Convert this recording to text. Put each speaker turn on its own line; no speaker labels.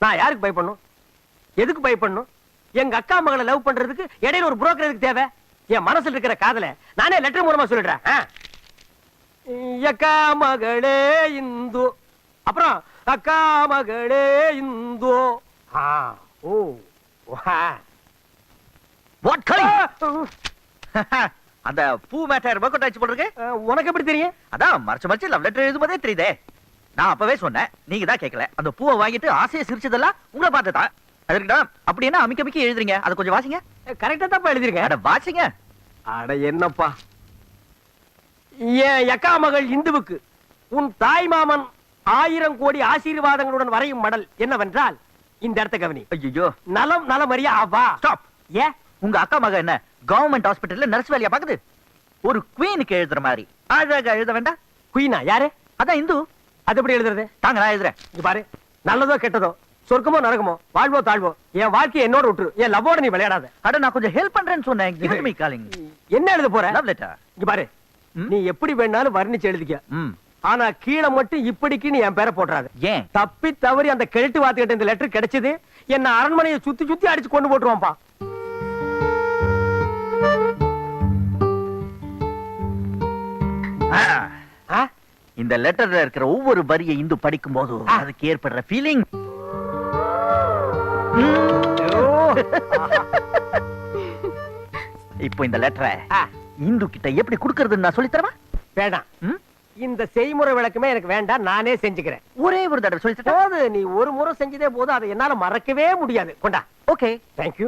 நான் யாருக்கு பயப்படணும்? எதுக்கு பயப்படணும்? எங்க அக்கா மகளை லவ் பண்றதுக்கு இடையில ஒரு புரோக்கர் எதுக்கு தேவை? என் மனசுல இருக்கிற காதல நானே லெட்டர் மூலமா சொல்லிடுறேன். அக்கா மகளே இந்து, அப்புறம் அக்கா மகளே இந்து. ஓ
வாட் அந்த பூ மேட்டர் ஒர்க் அவுட் ஆச்சு போடுறீங்க.
உனக்கு எப்படி தெரியும்?
அதான் மறைச்சு லவ் லெட்டர் எழுதும்போதே தெரியுதே. நான் அப்பவே சொன்னேன், நீங்க தான் கேட்கல. அந்த பூவை வாங்கிட்டு ஆசையை சிரிச்சதெல்லாம் உங்களை பார்த்துதான். அதுக்கிட்ட அப்படி என்ன அமிக்க எழுதுறீங்க? அதை கொஞ்சம் வாசிங்க.
கரெக்டா தான் எழுதிருக்கேன்.
அட வாசிங்க.
அட என்னப்பா, என் அக்கா மகள் இந்துவுக்கு உன் தாய் மாமன் 1000 கோடி ஆசீர்வாதங்களுடன் வரையும் மடல் என்னவென்றால், இந்த இடத்த கவனி.
ஐயோ,
நலம் நலமறியா ஆவா.
ஸ்டாப்.
ஏ
உங்க அக்கா மக என்ன கவர்மெண்ட் ஹாஸ்பிட்டல்ல நர்ஸ் வேலையா பாக்குது? ஒரு குவீனுக்கு எழுதுற மாதிரி அழகா எழுத வேண்டாம்?
குயினா யாரு?
அதான் இந்து.
அது எப்படி எழுதுறது?
தாங்க நான் எழுதுறேன்.
இங்க பாரு, நல்லதோ கெட்டதோ, சொர்க்கமோ நரகமோ, வாழ்வோ தாழ்வோ, என் வாழ்க்கையை என்னோட விட்டுரு. என் லவ்வோட நீ விளையாடாத.
அட நான் கொஞ்சம் ஹெல்ப் பண்றேன்னு சொன்னேன். Give me calling.
என்ன எழுத போற?
Love letter.
இங்க பாரு, நீ எப்படி வேணாலும் வர்ணிச்சு எழுதிக்க.
ம்.
ஆனா கீழே மட்டும் இப்படிக்கு நீ என் பேரை போட்டுறாத.
ஏன்?
தப்பி தவறி அந்த கிழட்டு வாத்துக்கிட்ட இந்த லெட்டர் கிடைச்சது, என்ன அரண்மனையை சுத்தி சுத்தி அடிச்சு கொண்டு போட்டுருவான்பா.
இந்த லெட்டர்ல இருக்கிற ஒவ்வொரு வரியை இந்து படிக்கும் போது அதுக்கு ஏற்படுற ஃபீலிங். இப்போ இந்த லெட்டரை இந்து கிட்ட எப்படி குடுக்கறதுன்னு நான் சொல்லி தரவா?
வேண்டாம், இந்த செய்முறை விளக்கமே எனக்கு வேண்டாம், நானே செஞ்சுக்கிறேன்.
ஒரே ஒரு தடவை சொல்லி
போது, நீ ஒரு முறை செஞ்சதே போது, அதை என்னால மறக்கவே முடியாது. கொண்டா.
Okay,
thank you.